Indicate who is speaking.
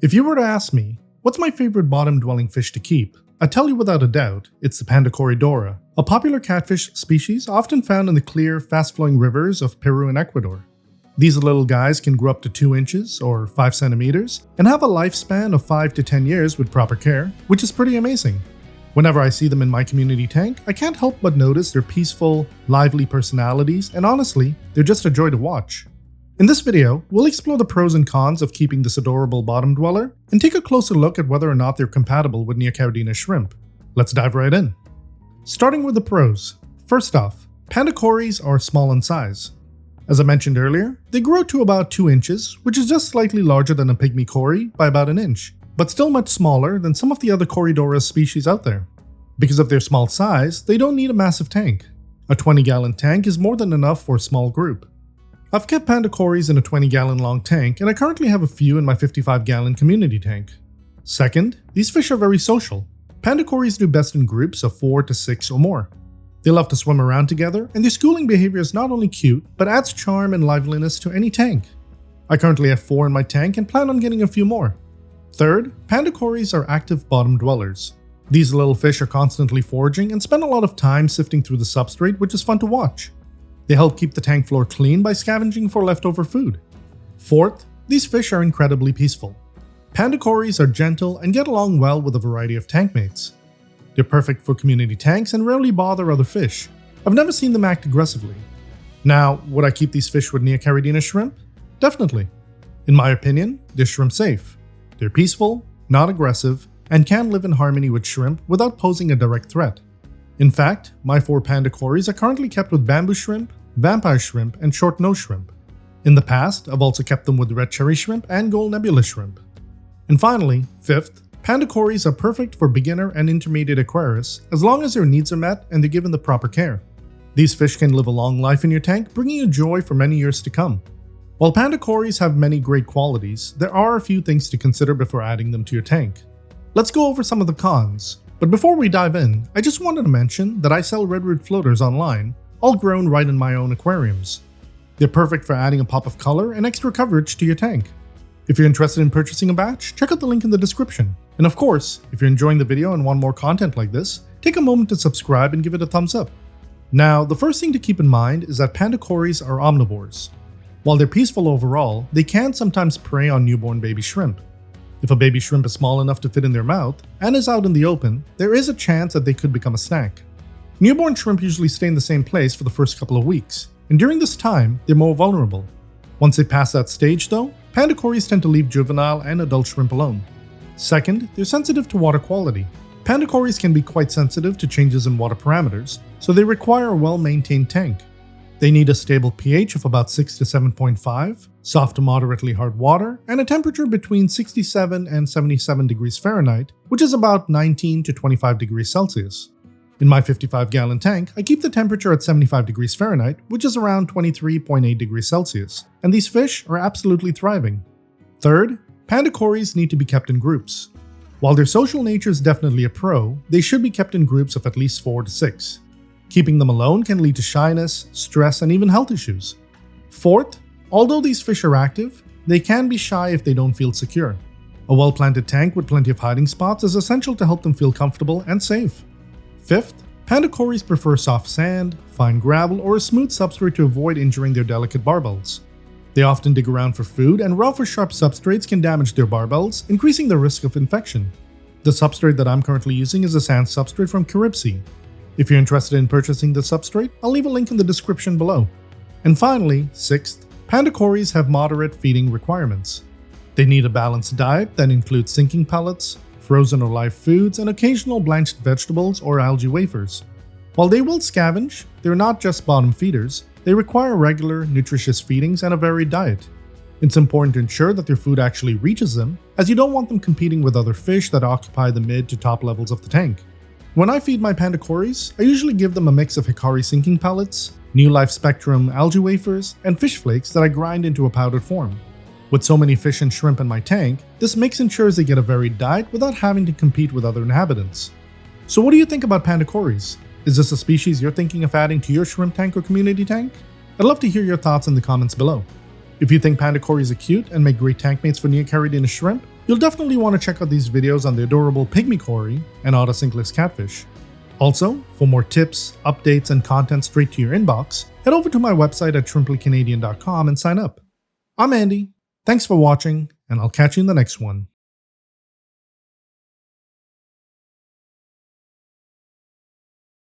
Speaker 1: If you were to ask me, what's my favorite bottom-dwelling fish to keep? I'd tell you without a doubt, it's the Panda Corydoras, a popular catfish species often found in the clear, fast-flowing rivers of Peru and Ecuador. These little guys can grow up to 2 inches or 5 centimeters and have a lifespan of 5 to 10 years with proper care, which is pretty amazing. Whenever I see them in my community tank, I can't help but notice their peaceful, lively personalities, and honestly, they're just a joy to watch. In this video, we'll explore the pros and cons of keeping this adorable bottom dweller and take a closer look at whether or not they're compatible with Neocaridina shrimp. Let's dive right in. Starting with the pros. First off, Panda Corydoras are small in size. As I mentioned earlier, they grow to about 2 inches, which is just slightly larger than a pygmy cory by about an inch, but still much smaller than some of the other Corydoras species out there. Because of their small size, they don't need a massive tank. A 20-gallon tank is more than enough for a small group. I've kept Panda Corydoras in a 20-gallon long tank, and I currently have a few in my 55-gallon community tank. Second, these fish are very social. Panda Corydoras do best in groups of 4 to 6 or more. They love to swim around together, and their schooling behavior is not only cute, but adds charm and liveliness to any tank. I currently have 4 in my tank and plan on getting a few more. Third, Panda Corydoras are active bottom dwellers. These little fish are constantly foraging and spend a lot of time sifting through the substrate, which is fun to watch. They help keep the tank floor clean by scavenging for leftover food. Fourth, these fish are incredibly peaceful. Panda Corydoras are gentle and get along well with a variety of tank mates. They're perfect for community tanks and rarely bother other fish. I've never seen them act aggressively. Now, would I keep these fish with Neocaridina shrimp? Definitely. In my opinion, they're shrimp safe. They're peaceful, not aggressive, and can live in harmony with shrimp without posing a direct threat. In fact, my 4 Panda Corydoras are currently kept with bamboo shrimp, vampire shrimp, and short-nose shrimp. In the past, I've also kept them with red cherry shrimp and gold nebula shrimp. And finally, fifth, Panda Corydoras are perfect for beginner and intermediate aquarists as long as their needs are met and they're given the proper care. These fish can live a long life in your tank, bringing you joy for many years to come. While Panda Corydoras have many great qualities, there are a few things to consider before adding them to your tank. Let's go over some of the cons. But before we dive in, I just wanted to mention that I sell redwood floaters online, all grown right in my own aquariums. They're perfect for adding a pop of color and extra coverage to your tank. If you're interested in purchasing a batch, check out the link in the description. And of course, if you're enjoying the video and want more content like this, take a moment to subscribe and give it a thumbs up. Now, the first thing to keep in mind is that Panda Corydoras are omnivores. While they're peaceful overall, they can sometimes prey on newborn baby shrimp. If a baby shrimp is small enough to fit in their mouth and is out in the open, there is a chance that they could become a snack. Newborn shrimp usually stay in the same place for the first couple of weeks, and during this time, they're more vulnerable. Once they pass that stage though, Panda Corydoras tend to leave juvenile and adult shrimp alone. Second, they're sensitive to water quality. Panda Corydoras can be quite sensitive to changes in water parameters, so they require a well-maintained tank. They need a stable pH of about 6 to 7.5, soft to moderately hard water, and a temperature between 67 and 77 degrees Fahrenheit, which is about 19 to 25 degrees Celsius. In my 55-gallon tank, I keep the temperature at 75 degrees Fahrenheit, which is around 23.8 degrees Celsius, and these fish are absolutely thriving. Third, Panda Corydoras need to be kept in groups. While their social nature is definitely a pro, they should be kept in groups of at least 4 to 6. Keeping them alone can lead to shyness, stress, and even health issues. Fourth, although these fish are active, they can be shy if they don't feel secure. A well-planted tank with plenty of hiding spots is essential to help them feel comfortable and safe. Fifth, Panda Corydoras prefer soft sand, fine gravel, or a smooth substrate to avoid injuring their delicate barbels. They often dig around for food, and rough or sharp substrates can damage their barbels, increasing the risk of infection. The substrate that I'm currently using is a sand substrate from Caribsea. If you're interested in purchasing the substrate, I'll leave a link in the description below. And finally, sixth, Panda Corydoras have moderate feeding requirements. They need a balanced diet that includes sinking pellets, frozen or live foods, and occasional blanched vegetables or algae wafers. While they will scavenge, they're not just bottom feeders, they require regular, nutritious feedings and a varied diet. It's important to ensure that their food actually reaches them, as you don't want them competing with other fish that occupy the mid to top levels of the tank. When I feed my Panda Corydoras, I usually give them a mix of Hikari sinking pellets, New Life Spectrum algae wafers, and fish flakes that I grind into a powdered form. With so many fish and shrimp in my tank, this mix ensures they get a varied diet without having to compete with other inhabitants. So what do you think about Panda Corydoras? Is this a species you're thinking of adding to your shrimp tank or community tank? I'd love to hear your thoughts in the comments below. If you think Panda Corydoras are cute and make great tank mates for Neocaridina shrimp, You'll definitely want to check out these videos on the adorable pygmy cory and autosynclus catfish. Also, for more tips, updates, and content straight to your inbox, head over to my website at shrimplycanadian.com and sign up. I'm Andy, thanks for watching, and I'll catch you in the next one.